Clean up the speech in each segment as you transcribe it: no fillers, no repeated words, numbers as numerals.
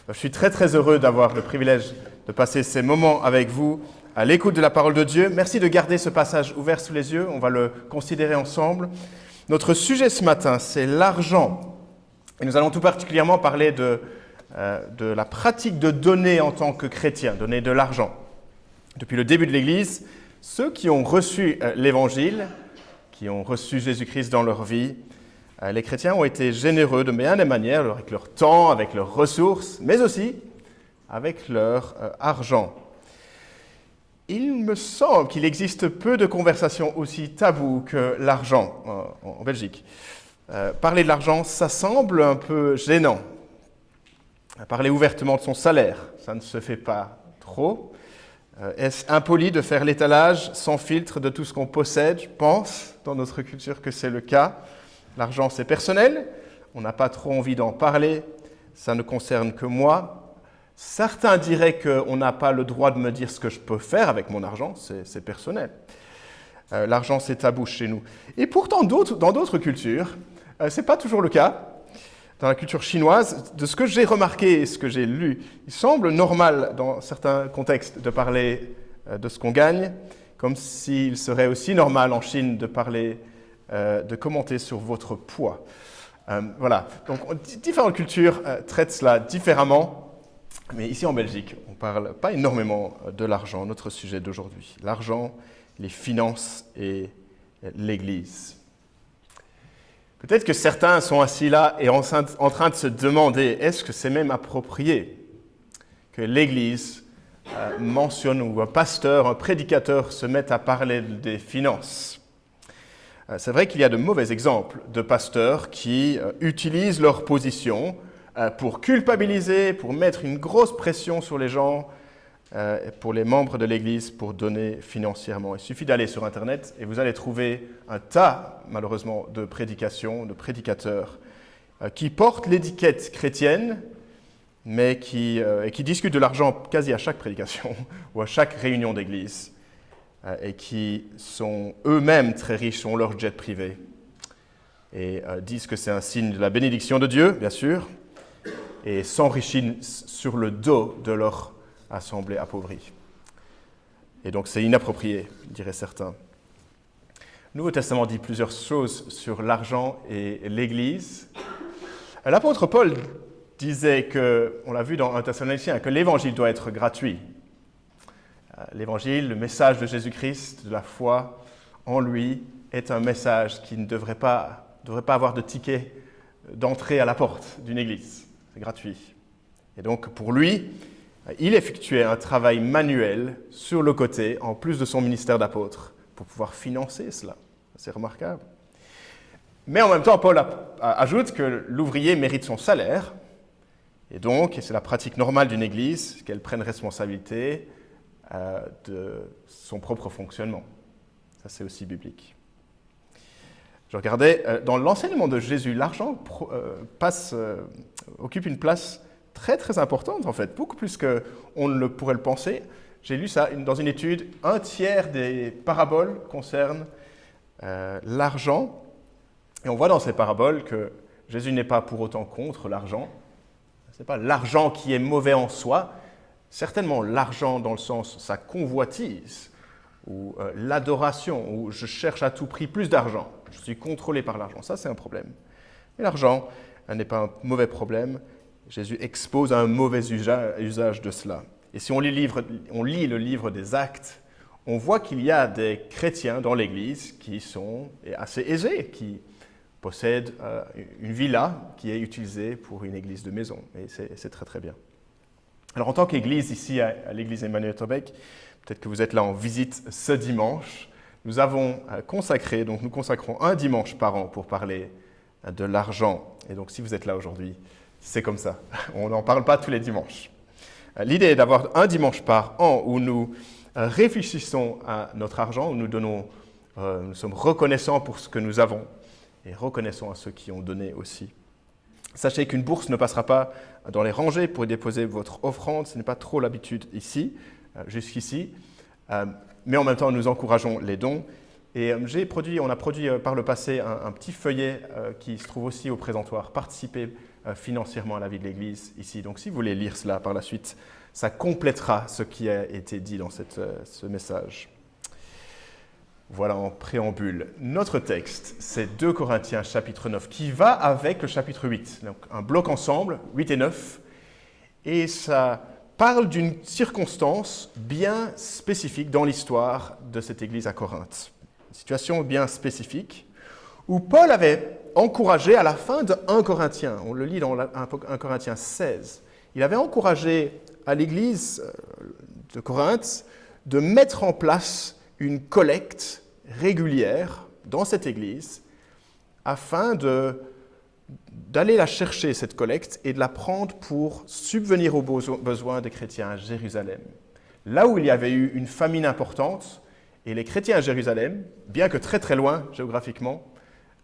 Je suis très très heureux d'avoir le privilège de passer ces moments avec vous à l'écoute de la parole de Dieu. Merci de garder ce passage ouvert sous les yeux, on va le considérer ensemble. Notre sujet ce matin, c'est l'argent. Et nous allons tout particulièrement parler de la pratique de donner en tant que chrétien, donner de l'argent. Depuis le début de l'Église, ceux qui ont reçu l'Évangile, qui ont reçu Jésus-Christ dans leur vie, les chrétiens ont été généreux de bien des manières, avec leur temps, avec leurs ressources, mais aussi avec leur argent. Il me semble qu'il existe peu de conversations aussi taboues que l'argent en Belgique. Parler de l'argent, ça semble un peu gênant. Parler ouvertement de son salaire, ça ne se fait pas trop. Est-ce impoli de faire l'étalage sans filtre de tout ce qu'on possède? Je pense, dans notre culture, que c'est le cas. L'argent, c'est personnel, on n'a pas trop envie d'en parler, ça ne concerne que moi. Certains diraient qu'on n'a pas le droit de me dire ce que je peux faire avec mon argent, c'est personnel. L'argent, c'est tabou chez nous. Et pourtant, dans d'autres cultures, ce n'est pas toujours le cas. Dans la culture chinoise, de ce que j'ai remarqué et ce que j'ai lu, il semble normal dans certains contextes de parler de ce qu'on gagne, comme s'il serait aussi normal en Chine de parler de commenter sur votre poids. Voilà, donc différentes cultures traitent cela différemment, mais ici en Belgique, on ne parle pas énormément de l'argent, notre sujet d'aujourd'hui. L'argent, les finances et l'Église. Peut-être que certains sont assis là et en train de se demander, est-ce que c'est même approprié que l'Église mentionne, ou un pasteur, un prédicateur se mette à parler des finances? C'est vrai qu'il y a de mauvais exemples de pasteurs qui utilisent leur position pour culpabiliser, pour mettre une grosse pression sur les gens, pour les membres de l'Église, pour donner financièrement. Il suffit d'aller sur Internet et vous allez trouver un tas, malheureusement, de prédications, de prédicateurs qui portent l'étiquette chrétienne, mais qui discutent de l'argent quasi à chaque prédication ou à chaque réunion d'Église, et qui sont eux-mêmes très riches, ont leur jet privé, et disent que c'est un signe de la bénédiction de Dieu, bien sûr, et s'enrichissent sur le dos de leur assemblée appauvrie. Et donc c'est inapproprié, diraient certains. Le Nouveau Testament dit plusieurs choses sur l'argent et l'Église. L'apôtre Paul disait que, on l'a vu dans 1 Thessaloniciens, que l'Évangile doit être gratuit. L'Évangile, le message de Jésus-Christ, de la foi en lui, est un message qui ne devrait pas avoir de ticket d'entrée à la porte d'une église. C'est gratuit. Et donc, pour lui, il effectuait un travail manuel sur le côté, en plus de son ministère d'apôtre, pour pouvoir financer cela. C'est remarquable. Mais en même temps, Paul ajoute que l'ouvrier mérite son salaire, et donc, et c'est la pratique normale d'une église, qu'elle prenne responsabilité de son propre fonctionnement. Ça, c'est aussi biblique. Je regardais, dans l'enseignement de Jésus, l'argent occupe une place très très importante en fait, beaucoup plus qu'on ne pourrait le penser. J'ai lu ça dans une étude, 1/3 des paraboles concernent l'argent. Et on voit dans ces paraboles que Jésus n'est pas pour autant contre l'argent. Ce n'est pas l'argent qui est mauvais en soi, certainement l'argent dans le sens sa convoitise, ou l'adoration, où je cherche à tout prix plus d'argent, je suis contrôlé par l'argent, ça c'est un problème. Mais l'argent n'est pas un mauvais problème, Jésus expose un mauvais usage de cela. Et si on lit le livre des Actes, on voit qu'il y a des chrétiens dans l'Église qui sont assez aisés, qui possèdent une villa qui est utilisée pour une église de maison, et c'est très très bien. Alors en tant qu'Église, ici à l'Église Emmanuel Tobek, peut-être que vous êtes là en visite ce dimanche, nous avons consacré, donc nous consacrons un dimanche par an pour parler de l'argent. Et donc si vous êtes là aujourd'hui, c'est comme ça, on n'en parle pas tous les dimanches. L'idée est d'avoir un dimanche par an où nous réfléchissons à notre argent, où nous sommes reconnaissants pour ce que nous avons et reconnaissants à ceux qui ont donné aussi. Sachez qu'une bourse ne passera pas dans les rangées pour y déposer votre offrande, ce n'est pas trop l'habitude ici, jusqu'ici, mais en même temps nous encourageons les dons Et on a produit par le passé un petit feuillet qui se trouve aussi au présentoir, participer financièrement à la vie de l'Église ici. Donc si vous voulez lire cela par la suite, ça complétera ce qui a été dit dans ce message. Voilà en préambule. Notre texte, c'est 2 Corinthiens chapitre 9, qui va avec le chapitre 8. Donc un bloc ensemble, 8 et 9. Et ça parle d'une circonstance bien spécifique dans l'histoire de cette église à Corinthe. Une situation bien spécifique où Paul avait encouragé à la fin de 1 Corinthiens, on le lit dans 1 Corinthiens 16, il avait encouragé à l'église de Corinthe de mettre en place une collecte régulière dans cette église afin d'aller la chercher, cette collecte, et de la prendre pour subvenir aux besoins des chrétiens à Jérusalem. Là où il y avait eu une famine importante, et les chrétiens à Jérusalem, bien que très très loin géographiquement,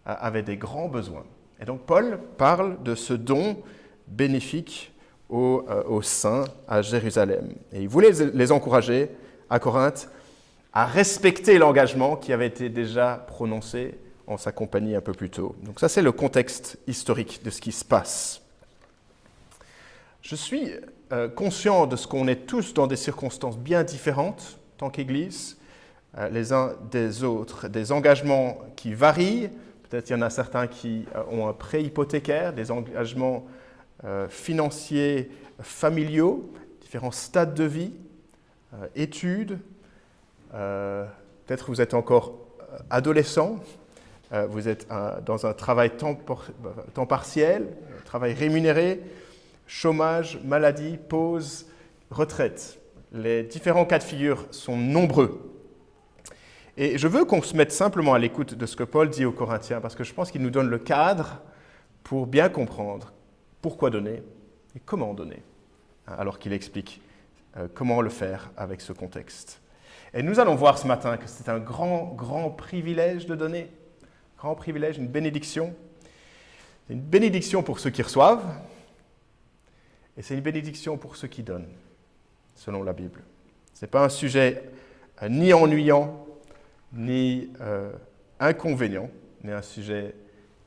avaient des grands besoins. Et donc Paul parle de ce don bénéfique aux saints à Jérusalem. Et il voulait les encourager à Corinthe à respecter l'engagement qui avait été déjà prononcé en sa compagnie un peu plus tôt. Donc ça, c'est le contexte historique de ce qui se passe. Je suis conscient de ce qu'on est tous dans des circonstances bien différentes, en tant qu'Église, les uns des autres, des engagements qui varient. Peut-être il y en a certains qui ont un prêt hypothécaire, des engagements financiers, familiaux, différents stades de vie, études. Peut-être vous êtes encore adolescent, vous êtes dans un travail temps partiel, travail rémunéré, chômage, maladie, pause, retraite. Les différents cas de figure sont nombreux. Et je veux qu'on se mette simplement à l'écoute de ce que Paul dit aux Corinthiens, parce que je pense qu'il nous donne le cadre pour bien comprendre pourquoi donner et comment donner, alors qu'il explique comment le faire avec ce contexte. Et nous allons voir ce matin que c'est un grand, grand privilège de donner. Grand privilège, une bénédiction. C'est une bénédiction pour ceux qui reçoivent, et c'est une bénédiction pour ceux qui donnent, selon la Bible. Ce n'est pas un sujet ni ennuyant, ni inconvénient, mais un sujet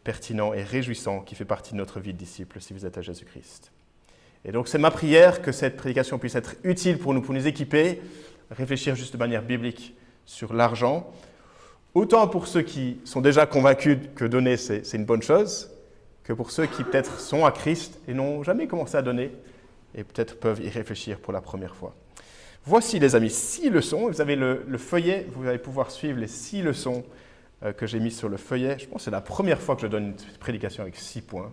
pertinent et réjouissant qui fait partie de notre vie de disciple si vous êtes à Jésus-Christ. Et donc c'est ma prière que cette prédication puisse être utile pour nous équiper, réfléchir juste de manière biblique sur l'argent, autant pour ceux qui sont déjà convaincus que donner c'est une bonne chose, que pour ceux qui peut-être sont à Christ et n'ont jamais commencé à donner et peut-être peuvent y réfléchir pour la première fois. Voici les amis, 6 leçons, vous avez le feuillet, vous allez pouvoir suivre les 6 leçons que j'ai mises sur le feuillet. Je pense que c'est la première fois que je donne une prédication avec 6 points.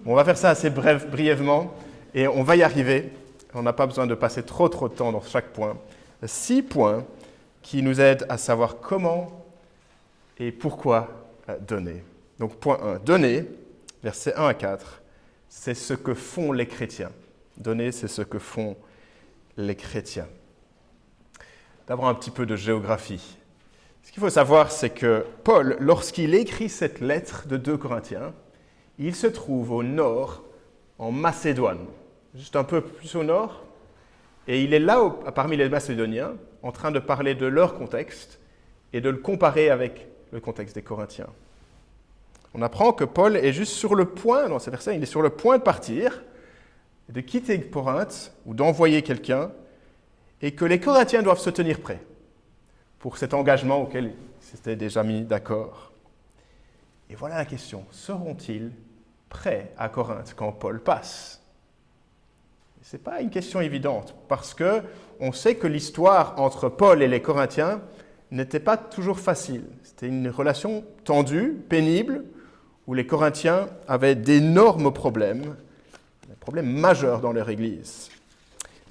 On va faire ça assez brièvement et on va y arriver. On n'a pas besoin de passer trop de temps dans chaque point. 6 points qui nous aident à savoir comment et pourquoi donner. Donc point 1, donner, versets 1 à 4, c'est ce que font les chrétiens. Donner, c'est ce que font les chrétiens. D'abord un petit peu de géographie. Ce qu'il faut savoir, c'est que Paul, lorsqu'il écrit cette lettre de 2 Corinthiens, il se trouve au nord, en Macédoine, juste un peu plus au nord, et il est là, parmi les Macédoniens, en train de parler de leur contexte et de le comparer avec le contexte des Corinthiens. On apprend que Paul est juste sur le point, dans ces versets, il est sur le point de partir, de quitter Corinthe ou d'envoyer quelqu'un, et que les Corinthiens doivent se tenir prêts pour cet engagement auquel ils s'étaient déjà mis d'accord. Et voilà la question, seront-ils prêts à Corinthe quand Paul passe ? Ce n'est pas une question évidente, parce qu'on sait que l'histoire entre Paul et les Corinthiens n'était pas toujours facile. C'était une relation tendue, pénible, où les Corinthiens avaient d'énormes problèmes, des problèmes majeurs dans leur Église.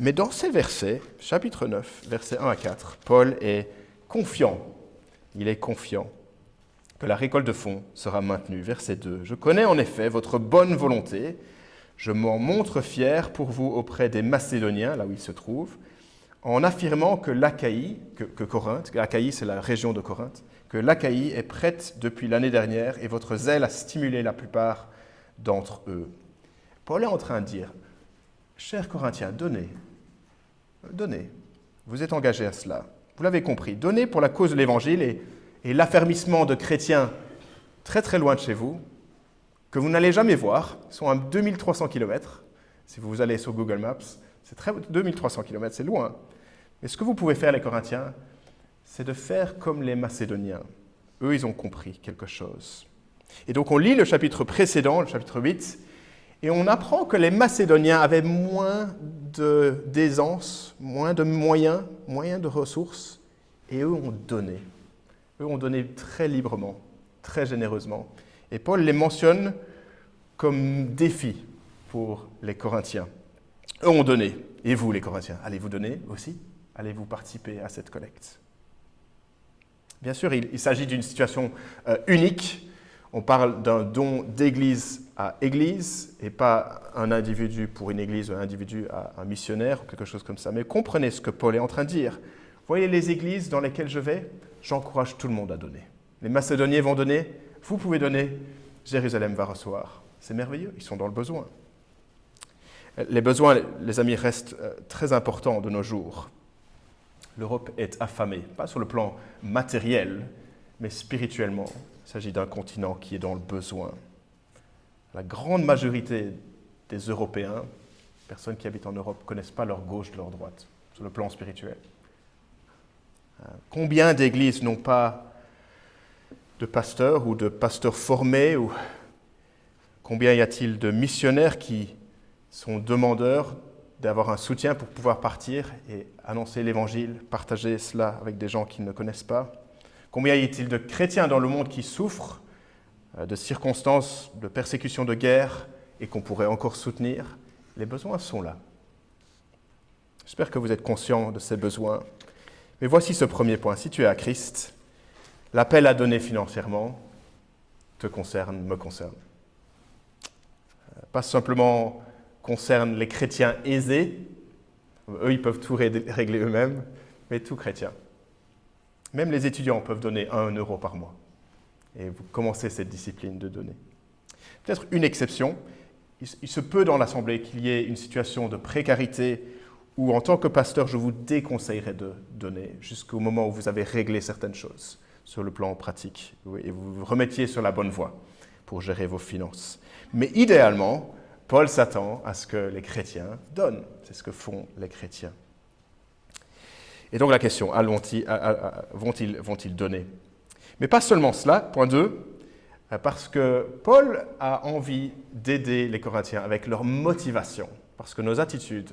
Mais dans ces versets, chapitre 9, versets 1 à 4, Paul est confiant. Il est confiant que la récolte de fonds sera maintenue. Verset 2, « Je connais en effet votre bonne volonté. Je m'en montre fier pour vous auprès des Macédoniens, là où ils se trouvent, en affirmant que l'Achaïe, que Corinthe, l'Achaïe c'est la région de Corinthe, que l'Achaïe est prête depuis l'année dernière et votre zèle a stimulé la plupart d'entre eux. » Paul est en train de dire, « Chers Corinthiens, donnez. Donnez. Vous êtes engagés à cela. Vous l'avez compris. Donnez pour la cause de l'Évangile et l'affermissement de chrétiens très très loin de chez vous, que vous n'allez jamais voir. Ils sont à 2300 km. Si vous allez sur Google Maps, 2300 km, c'est loin. Mais ce que vous pouvez faire, les Corinthiens, c'est de faire comme les Macédoniens. Eux, ils ont compris quelque chose. Et donc, on lit le chapitre précédent, le chapitre 8, et on apprend que les Macédoniens avaient moins d'aisance, moins de moyens, moins de ressources, et eux ont donné. Eux ont donné très librement, très généreusement. Et Paul les mentionne comme défi pour les Corinthiens. Eux ont donné. Et vous, les Corinthiens, allez-vous donner aussi? Allez-vous participer à cette collecte? Bien sûr, il s'agit d'une situation unique. On parle d'un don d'église à église et pas un individu pour une église ou un individu à un missionnaire ou quelque chose comme ça. Mais comprenez ce que Paul est en train de dire. Voyez les églises dans lesquelles je vais, j'encourage tout le monde à donner. Les Macédoniens vont donner, vous pouvez donner, Jérusalem va recevoir. C'est merveilleux, ils sont dans le besoin. Les besoins, les amis, restent très importants de nos jours. L'Europe est affamée, pas sur le plan matériel, mais spirituellement. Il s'agit d'un continent qui est dans le besoin. La grande majorité des Européens, personnes qui habitent en Europe, ne connaissent pas leur gauche de leur droite, sur le plan spirituel. Combien d'églises n'ont pas de pasteurs ou de pasteurs formés ou combien y a-t-il de missionnaires qui sont demandeurs d'avoir un soutien pour pouvoir partir et annoncer l'Évangile, partager cela avec des gens qui ne connaissent pas? Combien y a-t-il de chrétiens dans le monde qui souffrent de circonstances de persécution, de guerre et qu'on pourrait encore soutenir? Les besoins sont là. J'espère que vous êtes conscients de ces besoins. Mais voici ce premier point. Si tu es à Christ, l'appel à donner financièrement te concerne, me concerne. Pas simplement concerne les chrétiens aisés, eux ils peuvent tout régler eux-mêmes, mais tout chrétien. Même les étudiants peuvent donner 1 euro par mois. Et vous commencez cette discipline de donner. Peut-être une exception, il se peut dans l'Assemblée qu'il y ait une situation de précarité où en tant que pasteur, je vous déconseillerais de donner jusqu'au moment où vous avez réglé certaines choses sur le plan pratique et vous vous remettiez sur la bonne voie pour gérer vos finances. Mais idéalement, Paul s'attend à ce que les chrétiens donnent. C'est ce que font les chrétiens. Et donc la question, vont-ils donner? Mais pas seulement cela, point 2, parce que Paul a envie d'aider les Corinthiens avec leur motivation, parce que nos attitudes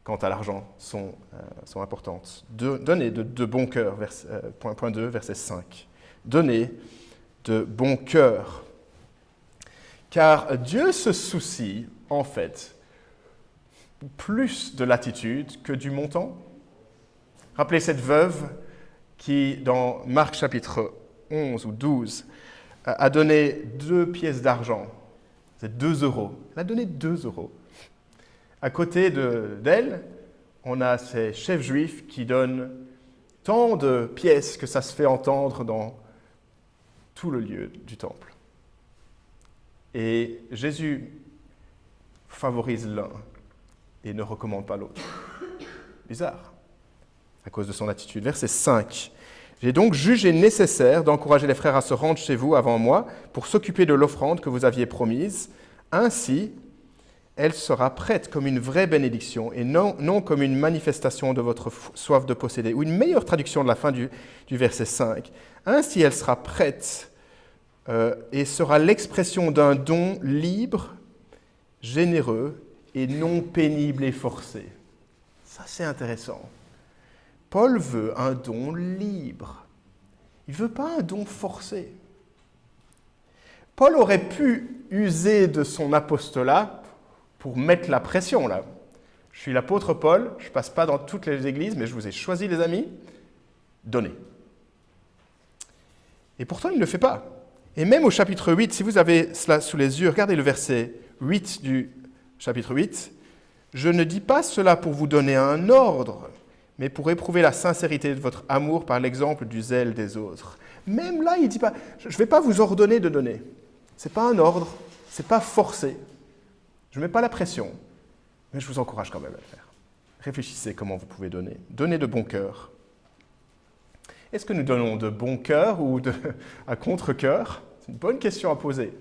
quant à l'argent sont importantes. Donnez de bon cœur, point 2, verset 5. Donnez de bon cœur. Car Dieu se soucie, en fait, plus de l'attitude que du montant. Rappelez cette veuve qui, dans Marc chapitre 11 ou 12, a donné 2 pièces d'argent. C'est 2 euros. Elle a donné 2 euros. À côté d'elle, on a ces chefs juifs qui donnent tant de pièces que ça se fait entendre dans tout le lieu du temple. Et Jésus favorise l'un et ne recommande pas l'autre. Bizarre, à cause de son attitude. Verset 5. J'ai donc jugé nécessaire d'encourager les frères à se rendre chez vous avant moi pour s'occuper de l'offrande que vous aviez promise. Ainsi, elle sera prête comme une vraie bénédiction et non comme une manifestation de votre soif de posséder. Ou une meilleure traduction de la fin du verset 5. Ainsi, elle sera prête et sera l'expression d'un don libre, généreux et non pénible et forcé. Ça, c'est intéressant. Paul veut un don libre. Il ne veut pas un don forcé. Paul aurait pu user de son apostolat pour mettre la pression là. Je suis l'apôtre Paul, je ne passe pas dans toutes les églises, mais je vous ai choisi les amis, donnez. Et pourtant, il ne le fait pas. Et même au chapitre 8, si vous avez cela sous les yeux, regardez le verset 8 du chapitre 8. « Je ne dis pas cela pour vous donner un ordre, mais pour éprouver la sincérité de votre amour par l'exemple du zèle des autres. » Même là, il ne dit pas « Je ne vais pas vous ordonner de donner. » Ce n'est pas un ordre, ce n'est pas forcé. Je ne mets pas la pression, mais je vous encourage quand même à le faire. Réfléchissez comment vous pouvez donner. Donnez de bon cœur. Est-ce que nous donnons de bon cœur ou à contre-cœur? C'est une bonne question à poser.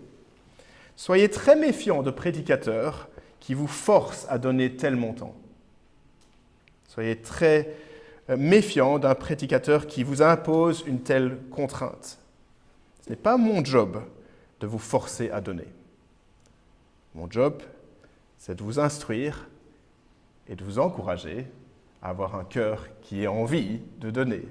Soyez très méfiants de prédicateurs qui vous forcent à donner tel montant. Soyez très méfiants d'un prédicateur qui vous impose une telle contrainte. Ce n'est pas mon job de vous forcer à donner. Mon job, c'est de vous instruire et de vous encourager à avoir un cœur qui ait envie de donner.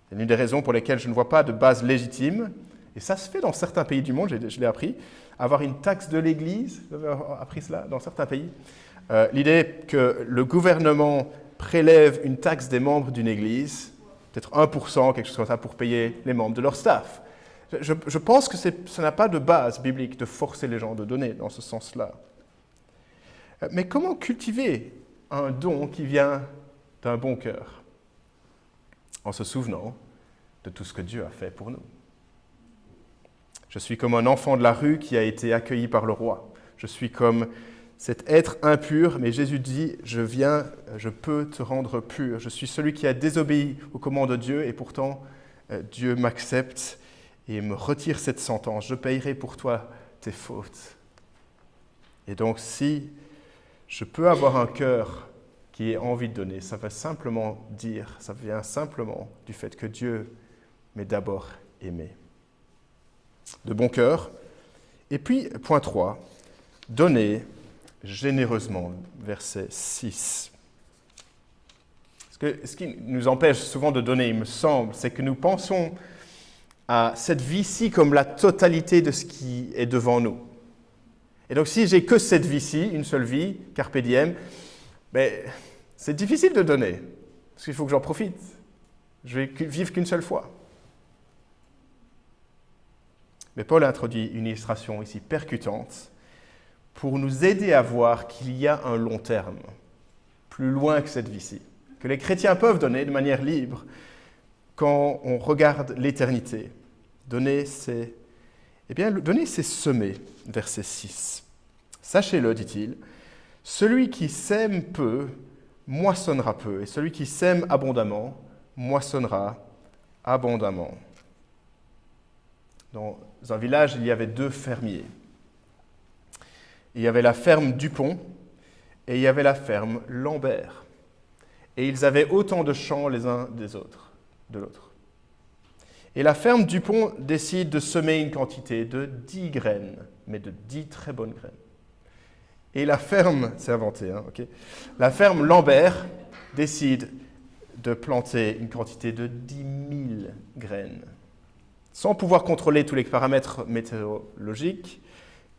C'est l'une des raisons pour lesquelles je ne vois pas de base légitime, et ça se fait dans certains pays du monde, je l'ai appris, avoir une taxe de l'Église, vous avez appris cela dans certains pays. L'idée que le gouvernement prélève une taxe des membres d'une Église, peut-être 1%, quelque chose comme ça, pour payer les membres de leur staff. Je pense que ça n'a pas de base biblique de forcer les gens de donner dans ce sens-là. Mais comment cultiver un don qui vient d'un bon cœur? En se souvenant de tout ce que Dieu a fait pour nous. Je suis comme un enfant de la rue qui a été accueilli par le roi. Je suis comme cet être impur, mais Jésus dit, je viens, je peux te rendre pur. Je suis celui qui a désobéi aux commandes de Dieu et pourtant Dieu m'accepte et me retire cette sentence. Je payerai pour toi tes fautes. Et donc si je peux avoir un cœur qui ait envie de donner, ça vient simplement du fait que Dieu m'ait d'abord aimé. De bon cœur. Et puis, point 3, donner généreusement, verset 6. Ce qui nous empêche souvent de donner, il me semble, c'est que nous pensons à cette vie-ci comme la totalité de ce qui est devant nous. Et donc, si j'ai que cette vie-ci, une seule vie, carpe diem, c'est difficile de donner, parce qu'il faut que j'en profite. Je vais vivre qu'une seule fois. Mais Paul introduit une illustration ici percutante pour nous aider à voir qu'il y a un long terme, plus loin que cette vie-ci, que les chrétiens peuvent donner de manière libre quand on regarde l'éternité. Donner, c'est semer, verset 6. Sachez-le, dit-il, celui qui sème peu, moissonnera peu, et celui qui sème abondamment, moissonnera abondamment. Dans un village, il y avait 2 fermiers. Il y avait la ferme Dupont et il y avait la ferme Lambert. Et ils avaient autant de champs les uns de l'autre. Et la ferme Dupont décide de semer une quantité de 10 graines, mais de 10 très bonnes graines. Et la ferme, c'est inventé, la ferme Lambert décide de planter une quantité de 10 000 graines. Sans pouvoir contrôler tous les paramètres météorologiques,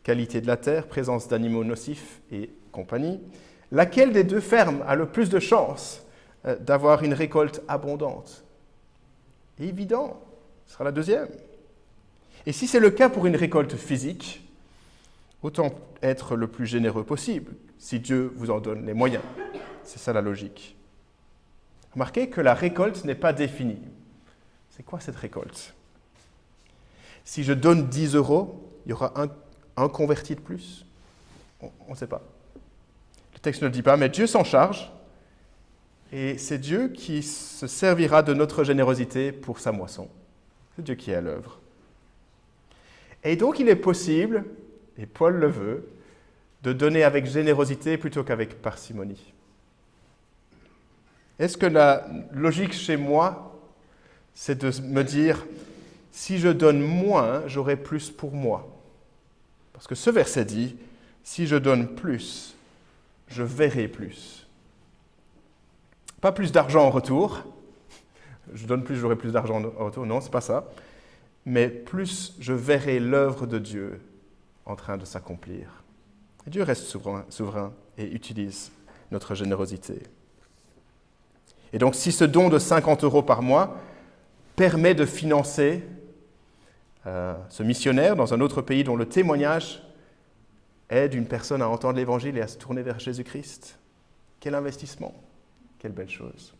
qualité de la terre, présence d'animaux nocifs et compagnie, laquelle des 2 fermes a le plus de chances d'avoir une récolte abondante? Évident, ce sera la deuxième. Et si c'est le cas pour une récolte physique, autant être le plus généreux possible, si Dieu vous en donne les moyens. C'est ça la logique. Remarquez que la récolte n'est pas définie. C'est quoi cette récolte? Si je donne 10 €, il y aura un converti de plus? On ne sait pas. Le texte ne le dit pas, mais Dieu s'en charge. Et c'est Dieu qui se servira de notre générosité pour sa moisson. C'est Dieu qui est à l'œuvre. Et donc il est possible, et Paul le veut, de donner avec générosité plutôt qu'avec parcimonie. Est-ce que la logique chez moi, c'est de me dire, si je donne moins, j'aurai plus pour moi? Parce que ce verset dit, si je donne plus, je verrai plus. Pas plus d'argent en retour. Je donne plus, j'aurai plus d'argent en retour. Non, c'est pas ça. Mais plus je verrai l'œuvre de Dieu en train de s'accomplir. Et Dieu reste souverain et utilise notre générosité. Et donc, si ce don de 50 € par mois permet de financer ce missionnaire dans un autre pays dont le témoignage aide une personne à entendre l'Évangile et à se tourner vers Jésus-Christ, quel investissement, quelle belle chose.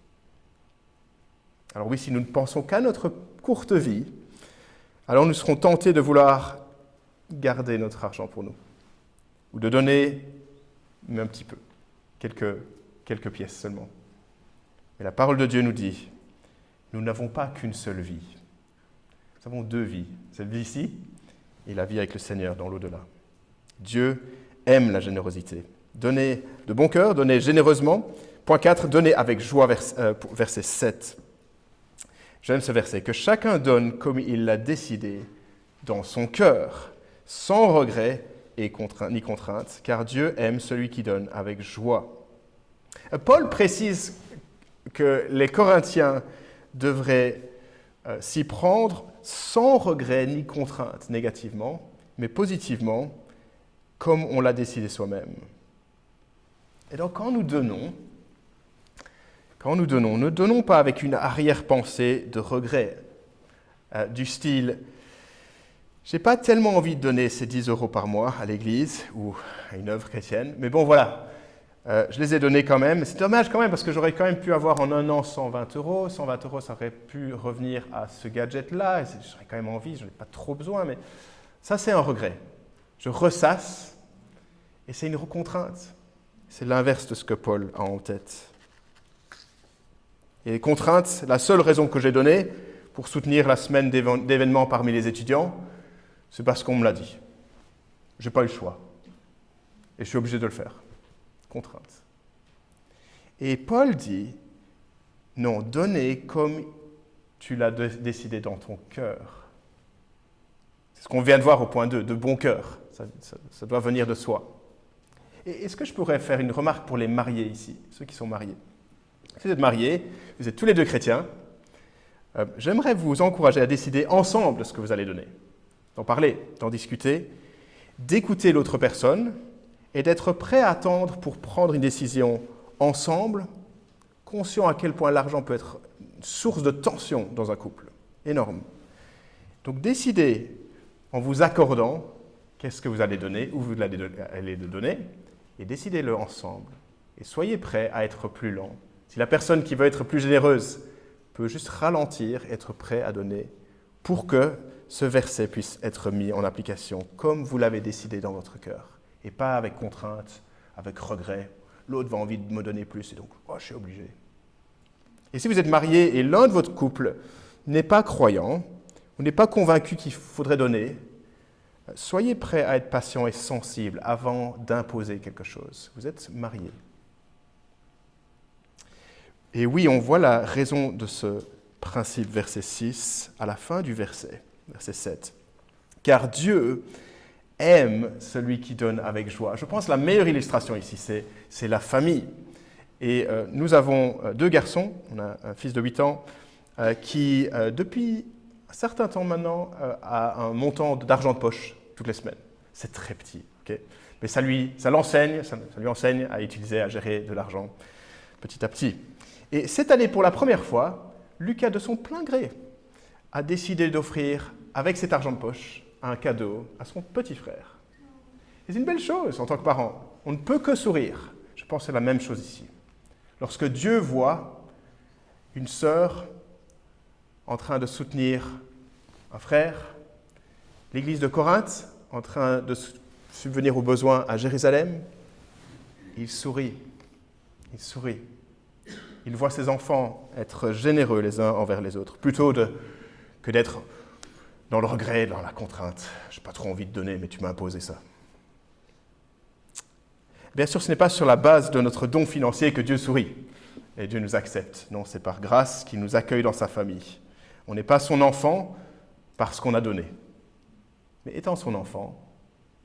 Alors oui, si nous ne pensons qu'à notre courte vie, alors nous serons tentés de vouloir garder notre argent pour nous, ou de donner, mais un petit peu, quelques pièces seulement. Mais la parole de Dieu nous dit, nous n'avons pas qu'une seule vie. Nous avons deux vies, cette vie ici et la vie avec le Seigneur dans l'au-delà. Dieu aime la générosité. Donnez de bon cœur, donnez généreusement. Point 4, donnez avec joie, verset 7. J'aime ce verset. Que chacun donne comme il l'a décidé dans son cœur, sans regret ni contrainte, car Dieu aime celui qui donne avec joie. Paul précise que les Corinthiens devraient s'y prendre sans regret ni contrainte négativement, mais positivement, comme on l'a décidé soi-même. Et donc quand nous donnons, ne donnons pas avec une arrière-pensée de regret, du style « j'ai pas tellement envie de donner ces 10 € par mois à l'église ou à une œuvre chrétienne, mais bon voilà, je les ai donnés quand même. C'est dommage quand même parce que j'aurais quand même pu avoir en un an 120 €. 120 €, ça aurait pu revenir à ce gadget-là. Et j'aurais quand même envie, je n'en ai pas trop besoin, mais ça c'est un regret. Je ressasse et c'est une contrainte. C'est l'inverse de ce que Paul a en tête. Et les contraintes, la seule raison que j'ai donnée pour soutenir la semaine d'événements parmi les étudiants, c'est parce qu'on me l'a dit. Je n'ai pas eu le choix. Et je suis obligé de le faire. Contrainte. Et Paul dit, non, donnez comme tu l'as décidé dans ton cœur. C'est ce qu'on vient de voir au point 2, de bon cœur. Ça doit venir de soi. Et est-ce que je pourrais faire une remarque pour les mariés ici, ceux qui sont mariés? Si vous êtes mariés, vous êtes tous les deux chrétiens, j'aimerais vous encourager à décider ensemble de ce que vous allez donner. D'en parler, d'en discuter, d'écouter l'autre personne et d'être prêt à attendre pour prendre une décision ensemble, conscient à quel point l'argent peut être une source de tension dans un couple, énorme. Donc décidez en vous accordant qu'est-ce que vous allez donner, où vous allez le donner, et décidez-le ensemble. Et soyez prêts à être plus lent. Si la personne qui veut être plus généreuse peut juste ralentir, être prêt à donner pour que ce verset puisse être mis en application comme vous l'avez décidé dans votre cœur. Et pas avec contrainte, avec regret. L'autre va envie de me donner plus et donc je suis obligé. Et si vous êtes marié et l'un de votre couple n'est pas croyant, ou n'est pas convaincu qu'il faudrait donner, soyez prêt à être patient et sensible avant d'imposer quelque chose. Vous êtes marié. Et oui, on voit la raison de ce principe, verset 6, à la fin du verset 7. Car Dieu aime celui qui donne avec joie. Je pense que la meilleure illustration ici, c'est la famille. Et nous avons 2 garçons, on a un fils de 8 ans, qui, depuis un certain temps maintenant, a un montant d'argent de poche toutes les semaines. C'est très petit, okay, mais ça lui enseigne à utiliser, à gérer de l'argent petit à petit. Et cette année, pour la première fois, Lucas, de son plein gré, a décidé d'offrir, avec cet argent de poche, un cadeau à son petit frère. Et c'est une belle chose en tant que parent. On ne peut que sourire. Je pense que c'est la même chose ici. Lorsque Dieu voit une sœur en train de soutenir un frère, l'église de Corinthe en train de subvenir aux besoins à Jérusalem, il sourit. Il sourit. Il voit ses enfants être généreux les uns envers les autres, plutôt que d'être dans le regret, dans la contrainte. Je n'ai pas trop envie de donner, mais tu m'as imposé ça. Bien sûr, ce n'est pas sur la base de notre don financier que Dieu sourit et Dieu nous accepte. Non, c'est par grâce qu'il nous accueille dans sa famille. On n'est pas son enfant parce qu'on a donné. Mais étant son enfant,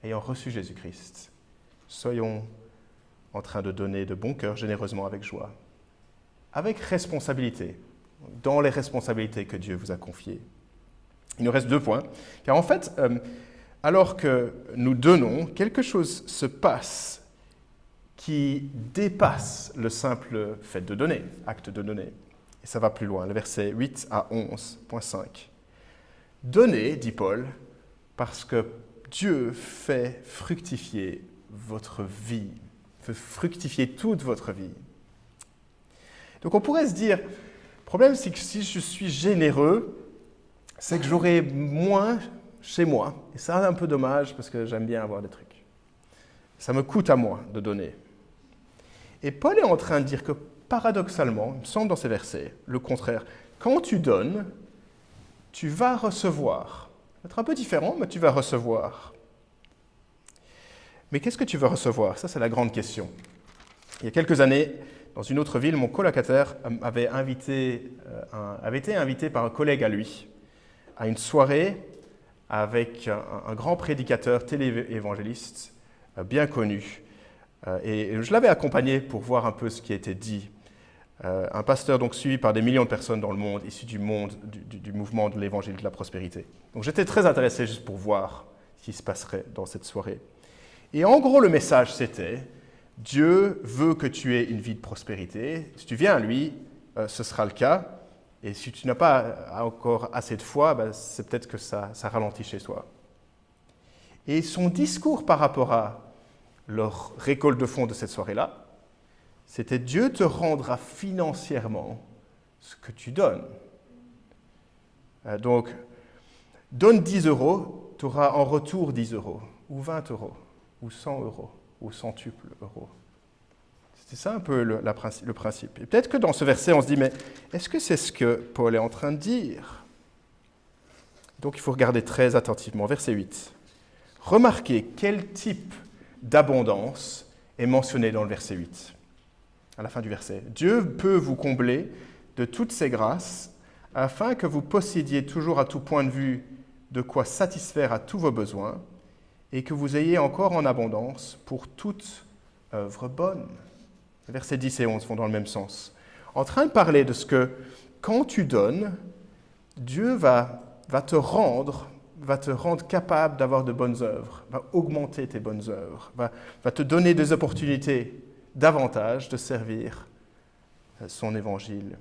ayant reçu Jésus-Christ, soyons en train de donner de bon cœur, généreusement, avec joie, avec responsabilité, dans les responsabilités que Dieu vous a confiées. Il nous reste 2 points, car en fait, alors que nous donnons, quelque chose se passe qui dépasse le simple fait de donner, acte de donner. Et ça va plus loin, le verset 8 à 11.5. Donnez, dit Paul, parce que Dieu fait fructifier votre vie, fait fructifier toute votre vie. Donc on pourrait se dire, le problème c'est que si je suis généreux, c'est que j'aurai moins chez moi. Et ça, c'est un peu dommage parce que j'aime bien avoir des trucs. Ça me coûte à moi de donner. Et Paul est en train de dire que paradoxalement, il me semble dans ces versets, le contraire, quand tu donnes, tu vas recevoir. Ça va être un peu différent, mais tu vas recevoir. Mais qu'est-ce que tu vas recevoir? Ça, c'est la grande question. Il y a quelques années, dans une autre ville, mon colocataire avait été invité par un collègue à lui à une soirée avec un grand prédicateur téléévangéliste bien connu. Et je l'avais accompagné pour voir un peu ce qui était dit. Un pasteur donc suivi par des millions de personnes dans le monde, issu du mouvement de l'évangile de la prospérité. Donc j'étais très intéressé juste pour voir ce qui se passerait dans cette soirée. Et en gros, le message c'était, Dieu veut que tu aies une vie de prospérité. Si tu viens à lui, ce sera le cas. Et si tu n'as pas encore assez de foi, c'est peut-être que ça ralentit chez toi. Et son discours par rapport à leur récolte de fonds de cette soirée-là, c'était Dieu te rendra financièrement ce que tu donnes. Donc, donne 10 euros, tu auras en retour 10 euros, ou 20 euros, ou 100 euros, ou centuple euros. C'est ça un peu le principe. Et peut-être que dans ce verset, on se dit, mais est-ce que c'est ce que Paul est en train de dire? Donc il faut regarder très attentivement. Verset 8. Remarquez quel type d'abondance est mentionné dans le verset 8. À la fin du verset. Dieu peut vous combler de toutes ses grâces afin que vous possédiez toujours à tout point de vue de quoi satisfaire à tous vos besoins et que vous ayez encore en abondance pour toute œuvre bonne. Les versets 10 et 11 vont dans le même sens. En train de parler de ce que, quand tu donnes, Dieu va te rendre capable d'avoir de bonnes œuvres, va augmenter tes bonnes œuvres, va te donner des opportunités davantage de servir son évangile.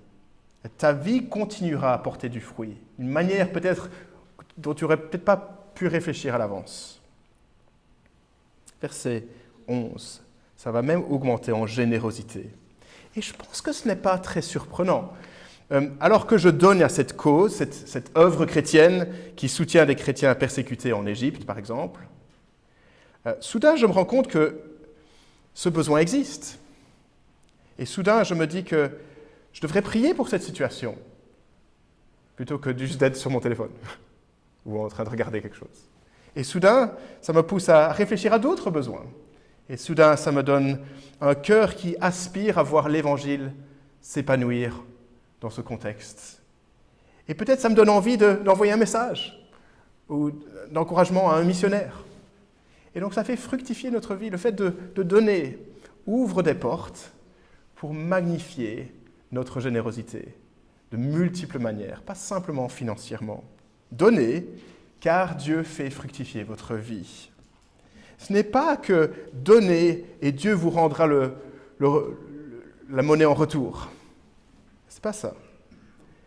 Ta vie continuera à porter du fruit, une manière peut-être dont tu n'aurais peut-être pas pu réfléchir à l'avance. Verset 11. Ça va même augmenter en générosité. Et je pense que ce n'est pas très surprenant. Alors que je donne à cette cause, cette œuvre chrétienne qui soutient des chrétiens persécutés en Égypte, par exemple, soudain je me rends compte que ce besoin existe. Et soudain je me dis que je devrais prier pour cette situation, plutôt que juste d'être sur mon téléphone ou en train de regarder quelque chose. Et soudain, ça me pousse à réfléchir à d'autres besoins. Et soudain, ça me donne un cœur qui aspire à voir l'Évangile s'épanouir dans ce contexte. Et peut-être ça me donne envie d'envoyer un message ou d'encouragement à un missionnaire. Et donc ça fait fructifier notre vie. Le fait de donner ouvre des portes pour magnifier notre générosité de multiples manières, pas simplement financièrement. Donnez, car Dieu fait fructifier votre vie. Ce n'est pas que donnez et Dieu vous rendra la monnaie en retour. Ce n'est pas ça.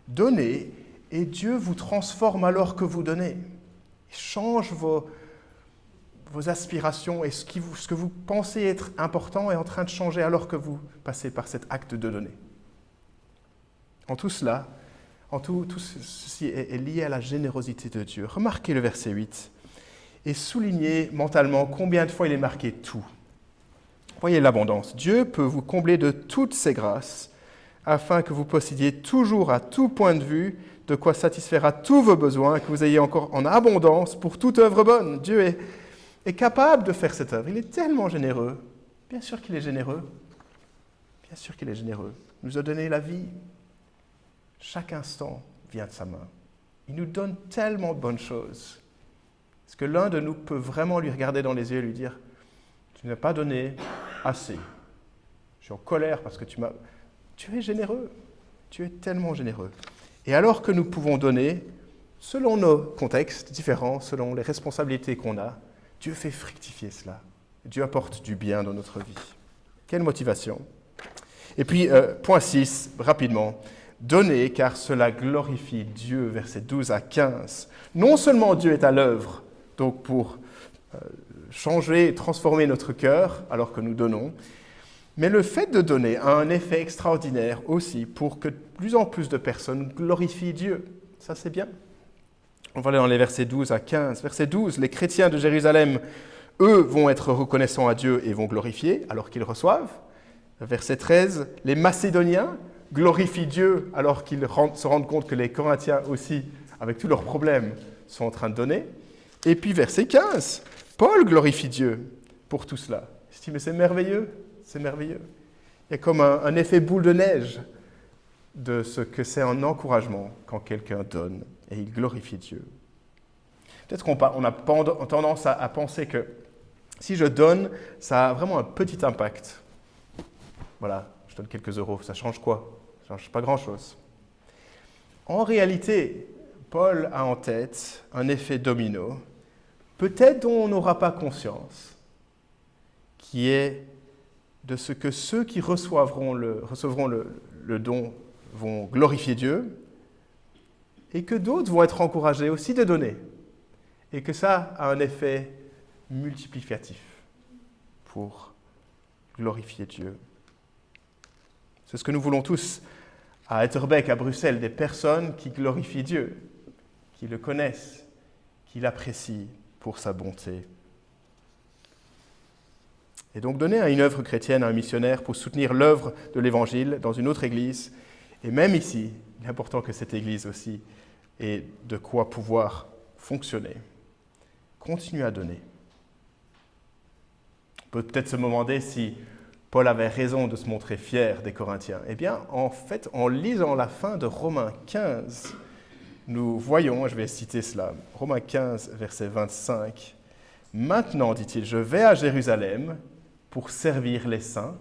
Donnez et Dieu vous transforme alors que vous donnez. Il change vos aspirations et ce que vous pensez être important est en train de changer alors que vous passez par cet acte de donner. En tout cela, tout ceci est lié à la générosité de Dieu. Remarquez le verset 8. Et soulignez mentalement combien de fois il est marqué tout. Voyez l'abondance. Dieu peut vous combler de toutes ses grâces afin que vous possédiez toujours à tout point de vue de quoi satisfaire à tous vos besoins, que vous ayez encore en abondance pour toute œuvre bonne. Dieu est capable de faire cette œuvre. Il est tellement généreux. Bien sûr qu'il est généreux. Bien sûr qu'il est généreux. Il nous a donné la vie. Chaque instant vient de sa main. Il nous donne tellement de bonnes choses. Est-ce que l'un de nous peut vraiment lui regarder dans les yeux et lui dire « Tu n'as pas donné assez. Je suis en colère parce que tu es généreux. Tu es tellement généreux. » Et alors que nous pouvons donner, selon nos contextes différents, selon les responsabilités qu'on a, Dieu fait fructifier cela. Dieu apporte du bien dans notre vie. Quelle motivation. Et puis, point 6, rapidement. Donnez car cela glorifie Dieu, versets 12 à 15. Non seulement Dieu est à l'œuvre, donc pour changer et transformer notre cœur alors que nous donnons, mais le fait de donner a un effet extraordinaire aussi pour que de plus en plus de personnes glorifient Dieu. Ça, c'est bien. On va aller dans les versets 12 à 15. Verset 12, les chrétiens de Jérusalem, eux, vont être reconnaissants à Dieu et vont glorifier alors qu'ils reçoivent. Verset 13, les Macédoniens, glorifient Dieu alors qu'ils se rendent compte que les Corinthiens aussi, avec tous leurs problèmes, sont en train de donner. Et puis verset 15, Paul glorifie Dieu pour tout cela. Il se dit, mais c'est merveilleux, c'est merveilleux. Il y a comme un effet boule de neige de ce que c'est un encouragement quand quelqu'un donne et il glorifie Dieu. Peut-être qu'on a tendance à penser que si je donne, ça a vraiment un petit impact. Voilà, je donne quelques euros, ça change quoi? Ça ne change pas grand-chose. En réalité, Paul a en tête un effet domino, peut-être dont on n'aura pas conscience, qui est de ce que ceux qui recevront le don vont glorifier Dieu, et que d'autres vont être encouragés aussi de donner, et que ça a un effet multiplicatif pour glorifier Dieu. C'est ce que nous voulons tous à Etterbeek, à Bruxelles, des personnes qui glorifient Dieu, qui le connaissent, qui l'apprécient pour sa bonté. Et donc donner à une œuvre chrétienne, à un missionnaire, pour soutenir l'œuvre de l'Évangile dans une autre église, et même ici, il est important que cette église aussi ait de quoi pouvoir fonctionner. Continue à donner. On peut peut-être se demander si Paul avait raison de se montrer fier des Corinthiens. Eh bien, en fait, en lisant la fin de Romains 15, nous voyons, je vais citer cela, Romains 15, verset 25, « Maintenant, dit-il, je vais à Jérusalem pour servir les saints.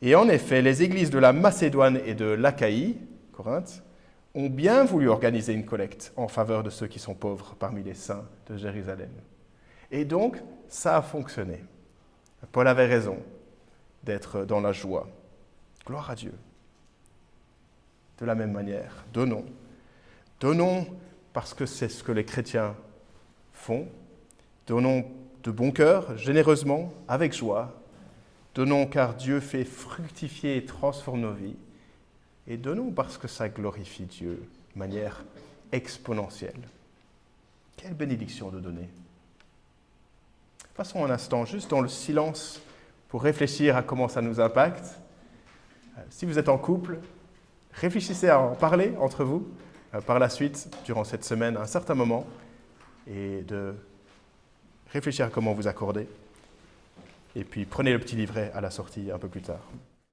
Et en effet, les églises de la Macédoine et de l'Achaïe, Corinthe, ont bien voulu organiser une collecte en faveur de ceux qui sont pauvres parmi les saints de Jérusalem. Et donc, ça a fonctionné. Paul avait raison d'être dans la joie. Gloire à Dieu. De la même manière, donnons. Donnons parce que c'est ce que les chrétiens font. Donnons de bon cœur, généreusement, avec joie. Donnons car Dieu fait fructifier et transforme nos vies. Et donnons parce que ça glorifie Dieu de manière exponentielle. Quelle bénédiction de donner. Passons un instant juste dans le silence pour réfléchir à comment ça nous impacte. Si vous êtes en couple, réfléchissez à en parler entre vous par la suite, durant cette semaine, à un certain moment, et de réfléchir à comment vous accorder. Et puis prenez le petit livret à la sortie un peu plus tard.